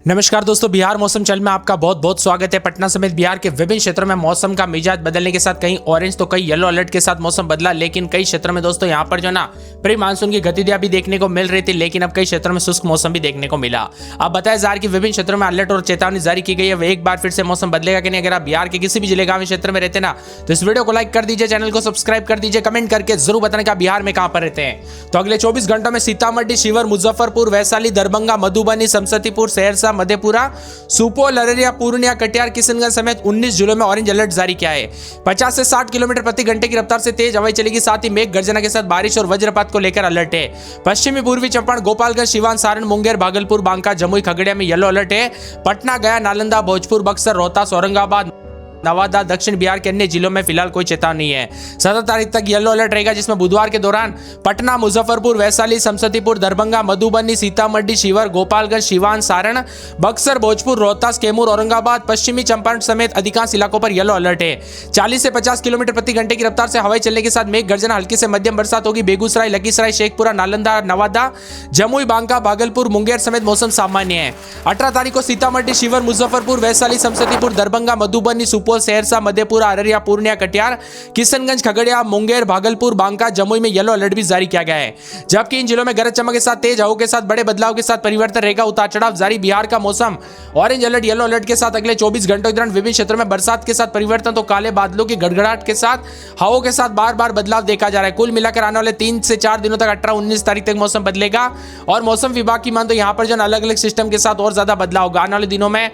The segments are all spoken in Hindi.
नमस्कार दोस्तों, बिहार मौसम चैनल में आपका बहुत बहुत स्वागत है। पटना समेत बिहार के विभिन्न क्षेत्रों में मौसम का मिजाज बदलने के साथ कहीं ऑरेंज तो कहीं येलो अलर्ट के साथ मौसम बदला, लेकिन कई क्षेत्रों में दोस्तों यहाँ पर जो ना प्री मानसून की गतिविधियां भी देखने को मिल रही थी, लेकिन अब कई क्षेत्रों में शुष्क मौसम भी देखने को मिला। अब बताया जा रहा है कि विभिन्न क्षेत्रों में अलर्ट और चेतावनी जारी की गई है। एक बार फिर से मौसम बदलेगा कि नहीं? अगर आप बिहार के किसी भी जिले गांव क्षेत्र में रहते ना तो इस वीडियो को लाइक कर दीजिए, चैनल को सब्सक्राइब कर दीजिए, कमेंट करके जरूर बताने का बिहार में कहां पर रहते हैं। तो अगले 24 घंटों में सीतामढ़ी, शिवहर, मुजफ्फरपुर, वैशाली, दरभंगा, मधुबनी, समस्तीपुर, सहरसा, मधेपुरा, सुपौल, अररिया, पूर्णिया, कटिहार, किशनगंज समेत 19 जिलों में ऑरेंज अलर्ट जारी किया है। 50 से 60 किलोमीटर प्रति घंटे की रफ्तार से तेज हवाएं चलेगी, साथ ही मेघ गर्जना के साथ बारिश और वज्रपात को लेकर अलर्ट है। पश्चिमी पूर्वी चंपारण, गोपालगंज, सिवान, सारण, मुंगेर, भागलपुर, बांका, जमुई, खगड़िया में येलो अलर्ट है। पटना, गया, नालंदा, भोजपुर, बक्सर, रोहतास, औरंगाबाद, नवादा, दक्षिण बिहार के अन्य जिलों में फिलहाल कोई चेतावनी नहीं है। 17 तारीख तक येलो अलर्ट रहेगा, जिसमें बुधवार के दौरान पटना, मुजफ्फरपुर, वैशाली, समस्तीपुर, दरभंगा, मधुबनी, सीतामढ़ी, शिवहर, गोपालगंज, सिवान, सारण, बक्सर, भोजपुर, रोहतास, कैमूर, औरंगाबाद, पश्चिमी चंपारण समेत अधिकांश इलाकों पर येलो अलर्ट है। 40 से 50 किलोमीटर प्रति घंटे की रफ्तार से हवाएं चलने के साथ मेघ गर्जना, हल्की से मध्यम बरसात होगी। बेगूसराय, लखीसराय, शेखपुरा, नालंदा, नवादा, जमुई, बांका, भागलपुर, मुंगेर समेत मौसम सामान्य है। 18 तारीख को सीतामढ़ी, शिवहर, मुजफ्फरपुर, वैशाली, समस्तीपुर, दरभंगा, मधुबनी, सुपौल, सहरसा, मधेपुरा, अररिया, पूर्णिया, कटिहार, किशनगंज, खगड़िया, मुंगेर, भागलपुर, बांका, जमुई में येलो अलर्ट भी जारी किया गया है। जबकि इन जिलों में गरज चमक के साथ तेज हवाओं के साथ बड़े बदलाव के साथ परिवर्तन रहेगा। उतार चढ़ाव जारी। बिहार का मौसम ऑरेंज अलर्ट, येलो अलर्ट के साथ अगले 24 घंटों के दौरान विभिन्न क्षेत्रों में बरसात के साथ परिवर्तन तो काले बादलों की गड़गड़ाहट के साथ हवाओं के साथ बार बार बदलाव देखा जा रहा है। कुल मिलाकर आने वाले 3 से 4 दिनों तक 18-19 तारीख तक मौसम बदलेगा और मौसम विभाग की मान तो यहाँ पर जो अलग अलग सिस्टम के साथ और ज्यादा बदलाव होगा। आने वाले दिनों में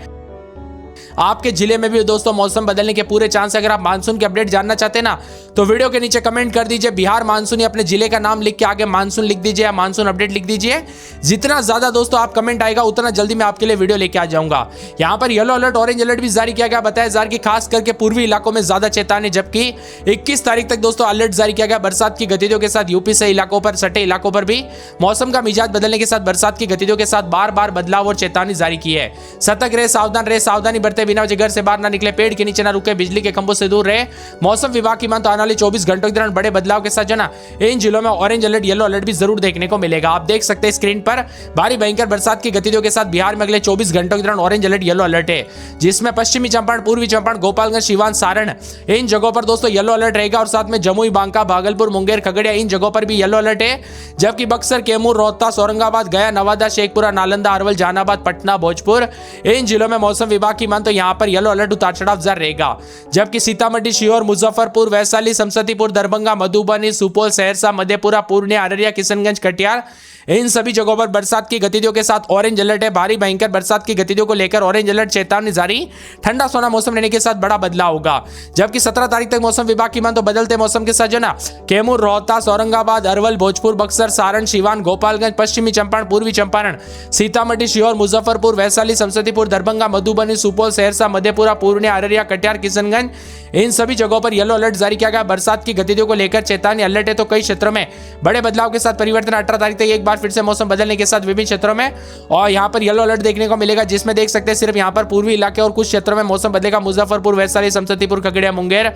आपके जिले में भी दोस्तों मौसम बदलने के पूरे चांस है। अगर आप मानसून की अपडेट जानना चाहते हैं ना तो वीडियो के नीचे कमेंट कर दीजिए बिहार मानसून या अपने जिले का नाम लिख के आगे मानसून लिख दीजिए या मानसून अपडेट लिख दीजिए। जितना ज्यादा दोस्तों आप कमेंट आएगा उतना जल्दी मैं आपके लिए वीडियो लेके आ जाऊंगा। यहाँ पर येलो अलर्ट, ऑरेंज अलर्ट भी जारी किया गया। बताया जा रहा है कि खास करके पूर्वी इलाकों में ज्यादा चेतावनी, जबकि 21 तारीख तक दोस्तों अलर्ट जारी किया गया। बरसात की गतिविधियों के साथ यूपी से इलाकों पर, सटे इलाकों पर भी मौसम का मिजाज बदलने के साथ बरसात की गतिविधियों के साथ बार बार बदलाव और चेतावनी जारी की है। सतर्क रहे, सावधान रहे, सावधानी बरते बिना घर से बाहर निकले, पेड़ के नीचे ना रुके, बिजली के खंभों से दूर रहे। मौसम विभाग की मान तो आने वाले 24 घंटों के दौरान बड़े बदलाव के साथ जो ना इन जिलों में ऑरेंज अलर्ट, येलो अलर्ट भी जरूर देखने को मिलेगा। आप देख सकते हैं स्क्रीन पर भारी भयंकर बरसात की गतिविधियों के साथ बिहार में अगले 24 घंटों के दौरान ऑरेंज अलर्ट, येलो अलर्ट है, जिसमें पश्चिमी चंपारण, पूर्वी चंपारण, गोपालगंज, सिवान, सारण इन जगहों पर दोस्तों येलो अलर्ट रहेगा और साथ में जमुई, बांका, भागलपुर, मुंगेर, खगड़िया इन जगहों पर भी येलो अलर्ट है। जबकि बक्सर, कैमूर, रोहतास, औरंगाबाद, गया, नवादा, शेखपुरा, नालंदा, अरवल, जहानाबाद, पटना, भोजपुर इन जिलों में मौसम विभाग की मान तो यहां पर येलो अलर्ट, उतार चढ़ाव जारी रहेगा। जबकि सीतामढ़ी, शिवहर, मुजफ्फरपुर, वैशाली, समस्तीपुर, दरभंगा, मधुबनी, सुपौल, सहरसा, मधेपुरा, पूर्णिया, अररिया, किशनगंज, कटिहार इन सभी जगहों पर बरसात की गतिविधियों के साथ ऑरेंज अलर्ट है। भारी भयंकर बरसात की गतिविधियों को लेकर ऑरेंज अलर्ट, चेतावनी जारी। ठंडा सोना मौसम रहने के साथ बड़ा बदलाव होगा। जबकि 17 तारीख तक मौसम विभाग की मान तो बदलते मौसम के साथ जो ना कैमूर, रोहतास, औरंगाबाद, अरवल, भोजपुर, बक्सर, सारण, सिवान, गोपालगंज, पश्चिमी चंपारण, पूर्वी चंपारण, सीतामढ़ी, शिवहर, मुजफ्फरपुर, वैशाली, समस्तीपुर, दरभंगा, मधुबनी, सुपौल, सहरसा, मधेपुरा, पूर्णिया, अररिया, कटिहार, किशनगंज इन सभी जगहों पर येलो अलर्ट जारी किया गया। बरसात की गतिविधियों को लेकर चेतावनी अलर्ट है तो कई क्षेत्रों में बड़े बदलाव के साथ परिवर्तन। 18 तारीख तक एक बार फिर से मौसम बदलने के साथ विभिन्न क्षेत्रों में और यहाँ पर येलो अलर्ट देखने को मिलेगा, जिसमें देख सकते हैं सिर्फ यहाँ पर पूर्वी इलाके और कुछ क्षेत्रों में मौसम बदलेगा। मुजफ्फरपुर, वैशाली, समस्तीपुर, खगड़िया, मुंगेर,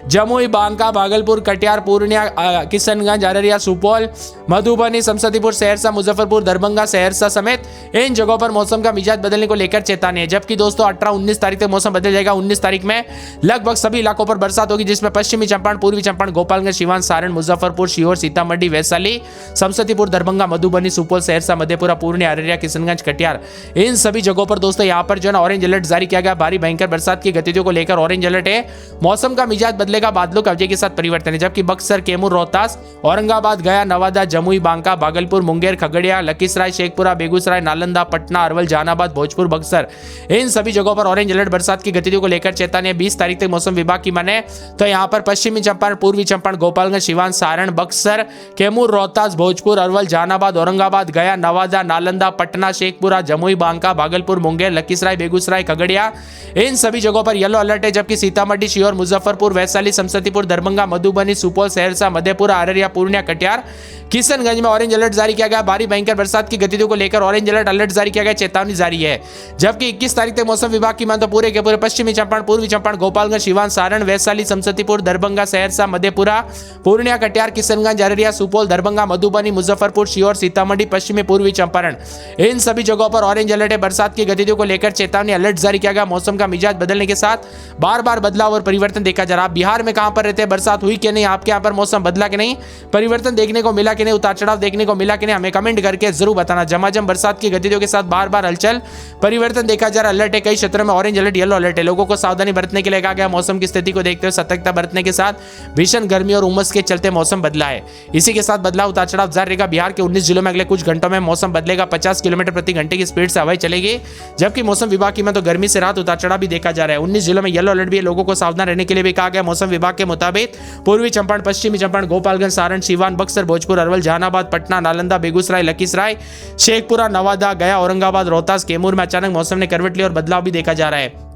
जमुई, बांका, भागलपुर, कटिहार, पूर्णिया, किशनगंज, अररिया, सुपौल, मधुबनी, समस्तीपुर, सहरसा, मुजफ्फरपुर, दरभंगा, सहरसा समेत इन जगहों पर मौसम का मिजाज बदलने को लेकर चेतावनी है। जबकि दोस्तों 18-19 तारीख तक मौसम बदल जाएगा। 19 तारीख में लगभग सभी इलाकों पर बरसात होगी, जिसमें पश्चिमी चंपारण, पूर्वी चंपारण, गोपालगंज, सिवान, सारण, मुजफ्फरपुर, शिवहर, सीतामढ़ी, वैशाली, समस्तीपुर, दरभंगा, मधुबनी, सुपौल, सहरसा, मधेपुरा, पूर्णिया, अररिया, किशनगंज, कटिहार इन सभी जगहों पर दोस्तों यहाँ पर जो है ऑरेंज अलर्ट जारी किया गया। भारी भयंकर बरसात की गतिविधियों को लेकर ऑरेंज अलर्ट है। मौसम का मिजाज बदलेगा, बादलों के अवजय के साथ परिवर्तन है। जबकि बक्सर, कैमूर, रोहतास, औरंगाबाद, गया, नवादा, जमुई, बांका, भागलपुर, मुंगेर, खगड़िया, लखीसराय, शेखपुरा, बेगूसराय, नालंदा, पटना, अरवल, जहानाबाद, भोजपुर, बक्सर इन सभी जगहों पर ऑरेंज अलर्ट, बरसात की गतिविधियों को लेकर चेतावनी है। 20 तारीख तक मौसम विभाग की माने तो यहाँ पर पश्चिमी चंपारण, पूर्वी चंपारण, गोपालगंज, सिवान, सारण, बक्सर, कैमूर, रोहतास, भोजपुर, अरवल, जहानाबाद, औरंगाबाद, गया, नवादा, नालंदा, पटना, शेखपुरा, जमुई, बांका, भागलपुर, मुंगेर, लखीसराय, बेगूसराय, खगड़िया इन सभी जगहों पर येलो अलर्ट है। जबकि सीतामढ़ी, शिवहर, मुजफ्फरपुर, वैशाली, समस्तीपुर, दरभंगा, मधुबनी, सुपौल, सहरसा, मधेपुरा, अररिया, पूर्णिया, कटिहार, किशनगंज में ऑरेंज अलर्ट जारी किया गया। भारी भयंकर बरसात की गतिविधियों को लेकर ऑरेंज अलर्ट जारी किया गया, चेतावनी जारी है। जबकि 21 तारीख तक मौसम विभाग विभाग की मान तो पूरे के पूरे पश्चिमी चंपारण, पूर्वी चंपारण, गोपालगंज, सिवान, सारण, वैशाली, समस्तीपुर, दरभंगा, सहरसा, मधेपुरा, पूर्णिया, कटिहार, किशनगंज, अररिया, सुपौल, दरभंगा, मधुबनी, मुजफ्फरपुर, शिवहर, सीतामढ़ी, पश्चिमी पूर्वी चंपारण, इन सभी जगहों पर ऑरेंज अलर्ट है। बरसात की गतिविधियों को लेकर चेतावनी अलर्ट जारी किया गया। मौसम का मिजाज बदलने के साथ बार बार बदलाव और परिवर्तन देखा जा रहा है। बिहार में कहां पर रहते हैं, बरसात हुई कि नहीं, आपके यहां पर मौसम बदला कि नहीं, परिवर्तन देखने को मिला कि नहीं, उतार चढ़ाव देखने को मिला कि नहीं, हमें कमेंट करके जरूर बताना। झमाझम बरसात की गतिविधियों के साथ बार बार हलचल परिवर्तन देखा जा रहा है। अलर्ट है, कई क्षेत्रों में ऑरेंज अलर्ट, येलो अलर्ट है। लोगों को सावधानी बरतने के लिए कहा गया। मौसम की स्थिति को देखते हुए सतर्कता बरतने के साथ भीषण गर्मी और उमस के चलते मौसम बदला है। इसी के साथ बदलाव उतार चढ़ाव जारी रहेगा। बिहार के 19 जिलों में अगले कुछ घंटों में मौसम बदलेगा। 50 किलोमीटर प्रति घंटे की स्पीड से हवाएं चलेगी, जबकि मौसम विभाग की में तो गर्मी से राहत, उतार चढ़ाव भी देखा जा रहा है। 19 जिलों में येलो अलर्ट भी है। लोगों को सावधान रहने के लिए भी कहा गया। मौसम विभाग के मुताबिक पूर्वी चंपारण, पश्चिमी चंपारण, गोपालगंज, सारण, सिवान, बक्सर, भोजपुर, अरवल, जहानाबाद, पटना, नालंदा, बेगूसराय, लखीसराय, शेखपुरा, नवादा, गया, औरंगाबाद, रोहतास, कैमूर में अचानक मौसम ने करवट ली और बदलाव भी देखा जा रहा है।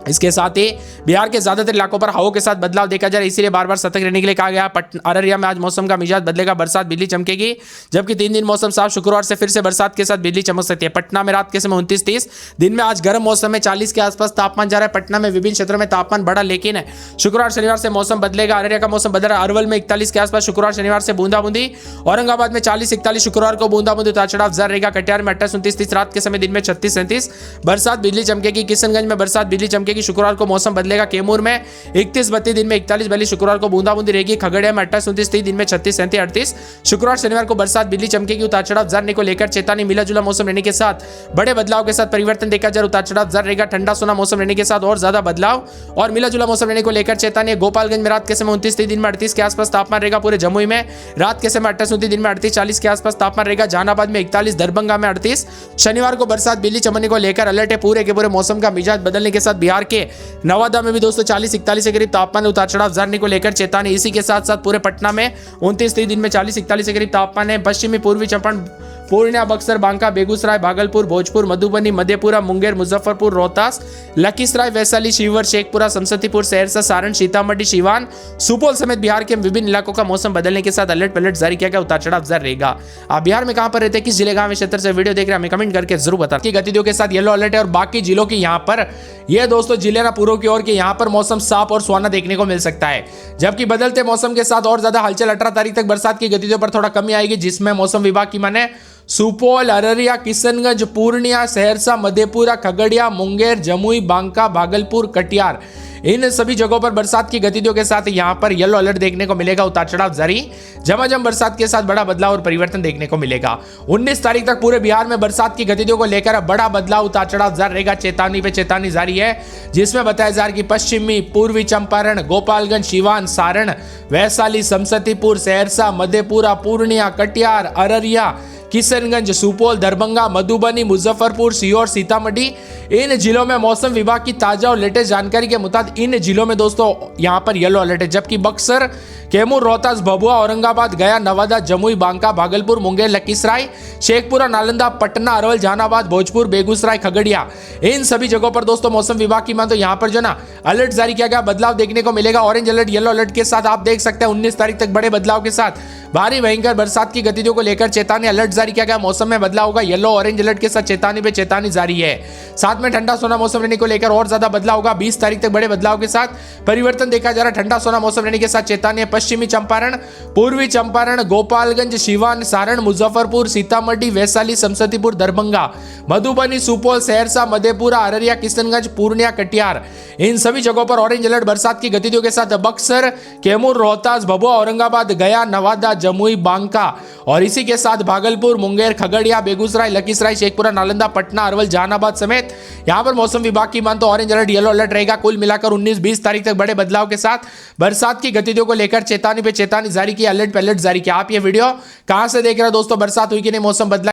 इसके साथ ही बिहार के ज्यादातर इलाकों पर हवाओं के साथ बदलाव देखा जा रहा है, इसीलिए बार बार सतर्क रहने के लिए कहा गया। अररिया में आज मौसम का मिजाज बदलेगा, बरसात, बिजली चमकेगी, जबकि 3 दिन मौसम साफ। शुक्रवार से फिर से बरसात के साथ बिजली चमक सकती है। पटना में रात के समय 29-30, दिन में आज गर्म मौसम में 40 के आसपास तापमान जा रहा है। पटना में विभिन्न क्षेत्रों में तापमान बढ़ा, लेकिन शुक्रवार शनिवार से मौसम बदलेगा। अररिया का मौसम बदल रहा है। अरवल में 41 के आसपास शुक्रवार शनिवार से बूंदाबूंदी, औरंगाबाद में 40-41 शुक्रवार को बूंदाबूंदी, उतार चढ़ाव जारी रहेगा। कटिहार में 28-29-30, रात के समय, दिन में 36-37 बरसात, बिजली चमकेगी। किशनगंज में बरसात, बिजली चमकेगी। शुक्रवार को मौसम बदलेगा। कैमूर में 31-32, दिन में 41-42 शुक्रवार को बूंदाबूंदी रहेगी। खगड़िया में 28-29, दिन में 36-37-38 शुक्रवार शनिवार को बरसात, बिजली चमकेगी। उतार चढ़ाव जारी को लेकर चेतावनी। मिला जुला मौसम रहने के साथ बड़े बदलाव के साथ परिवर्तन देखा जा रहा है। उतार चढ़ाव जारी रहेगा। ठंडा सोना मौसम रहने के साथ और ज्यादा बदलाव और मिला जुला मौसम रहने को लेकर चेतावनी। गोपालगंज में रात के समय 29, दिन में 38 के आसपास तापमान रहेगा। पूरे जमुई में रात के समय 28, दिन में 38-40 के आसपास तापमान रहेगा। जहानाबाद में 41, दरभंगा में 38 शनिवार को बरसात, बिजली चमकने को लेकर अलर्ट है। पूरे के पूरे मौसम का मिजाज बदलने के साथ बिहार के नवादा में भी दोस्तों 40-41 के करीब तापमान, उतार चढ़ाव जारी को लेकर चेतावनी। इसी के साथ साथ पूरे पटना में 29, दिन में 40-41 के करीब तापमान है। पश्चिमी पूर्वी चंपारण, पूर्णिया, बक्सर, बांका, बेगूसराय, भागलपुर, भोजपुर, मधुबनी, मधेपुरा, मुंगेर, मुजफ्फरपुर, रोहतास, लखीसराय, वैशाली, शिवहर, शेखपुरा, समस्तीपुर, सहरसा, सारण, सीतामढ़ी, सिवान, सुपौल समेत बिहार के विभिन्न इलाकों का मौसम बदलने के साथ अलर्ट पलट जारी किया गया। उतार चढ़ाव जारी रहेगा। आप बिहार में कहां पर रहते हैं, किस जिले, गांव, क्षेत्र से वीडियो देख रहे हैं, हमें कमेंट करके जरूर बताएं। की गतिविधियों के साथ येलो अलर्ट है और बाकी जिलों की यहां पर ये दोस्तों जिले ना पूर्व की ओर के यहां पर मौसम साफ और सुहाना देखने को मिल सकता है, जबकि बदलते मौसम के साथ और ज्यादा हलचल 18 तारीख तक बरसात की गतिविधियों पर थोड़ा कमी आएगी, जिसमें मौसम विभाग की माने सुपौल, अररिया, किशनगंज, पूर्णिया, सहरसा, मधेपुरा, खगड़िया, मुंगेर, जमुई, बांका, भागलपुर, कटिहार, इन सभी जगहों पर बरसात की गतिविधियों के साथ यहां पर येलो अलर्ट देखने को मिलेगा। उतार चढ़ाव जारी, झमाझम बरसात के साथ बड़ा बदलाव और परिवर्तन देखने को मिलेगा। 19 तारीख तक पूरे बिहार में बरसात की गतिविधियों को लेकर बड़ा बदलाव, उतार चढ़ाव जारी रहेगा। चेतावनी पे चेतावनी जारी है, जिसमें बताया जा रहा है कि पश्चिमी पूर्वी चंपारण, गोपालगंज, सिवान, सारण, वैशाली, समस्तीपुर, सहरसा, मधेपुरा, पूर्णिया, कटिहार, अररिया, किशनगंज, सुपौल, दरभंगा, मधुबनी, मुजफ्फरपुर, सीहोर, सीतामढ़ी, इन जिलों में मौसम विभाग की ताजा और लेटेस्ट जानकारी के मुताबिक इन जिलों में दोस्तों यहां पर येलो अलर्ट है, जबकि बक्सर, कैमूर, रोहतास, भभुआ, औरंगाबाद, गया, नवादा, जमुई, बांका, भागलपुर, मुंगेर, लखीसराय, शेखपुरा, नालंदा, पटना, अरवल, जहानाबाद, भोजपुर, बेगूसराय, खगड़िया, इन सभी जगहों पर दोस्तों मौसम विभाग की मान तो यहां पर जो ना अलर्ट जारी किया गया, बदलाव देखने को मिलेगा। ऑरेंज अलर्ट, येलो अलर्ट के साथ आप देख सकते हैं 19 तारीख तक बड़े बदलाव के साथ भारी भयंकर बरसात की गतिविधियों को लेकर चेतावनी अलर्ट जारी किया गया। मौसम में बदलाव होगा, येलो ऑरेंज अलर्ट के साथ चेतावनी पे चेतावनी जारी है। साथ में ठंडा सोना मौसम रहने को लेकर और ज्यादा बदलाव होगा। 20 तारीख तक बड़े बदलाव के साथ परिवर्तन देखा जा रहा है। ठंडा सोना मौसम रहने के साथ चेतावनी है। पश्चिमी चंपारण, पूर्वी चंपारण, गोपालगंज, सिवान, सारण, मुजफ्फरपुर, सीतामढ़ी, वैशाली, समस्तीपुर, दरभंगा, मधुबनी, सुपौल, सहरसा, मधेपुरा, अररिया, किशनगंज, पूर्णिया, कटिहार, इन सभी जगहों पर ऑरेंज अलर्ट बरसात की गतिविधियों के साथ बक्सर, कैमूर, रोहतास, भभुआ, औरंगाबाद, गया, नवादा, जमुई, बांका और इसी के साथ भागलपुर, मुंगेर, खगड़िया, बेगूसराय, लखीसराय, शेखपुरा, नालंदा, पटना, अरवल, जहानाबाद समेत यहां पर मौसम विभाग की मान तो ऑरेंज अलर्ट, येलो अलर्ट रहेगा। कुल मिलाकर 19-20 तारीख तक बड़े बदलाव के साथ बरसात की गतिविधियों को लेकर चेतावनी पे चेतावनी जारी की, अलर्ट पे अलर्ट जारी किया। आप ये वीडियो कहां से देख रहे हो दोस्तों, बरसात हुई कि नहीं, मौसम बदला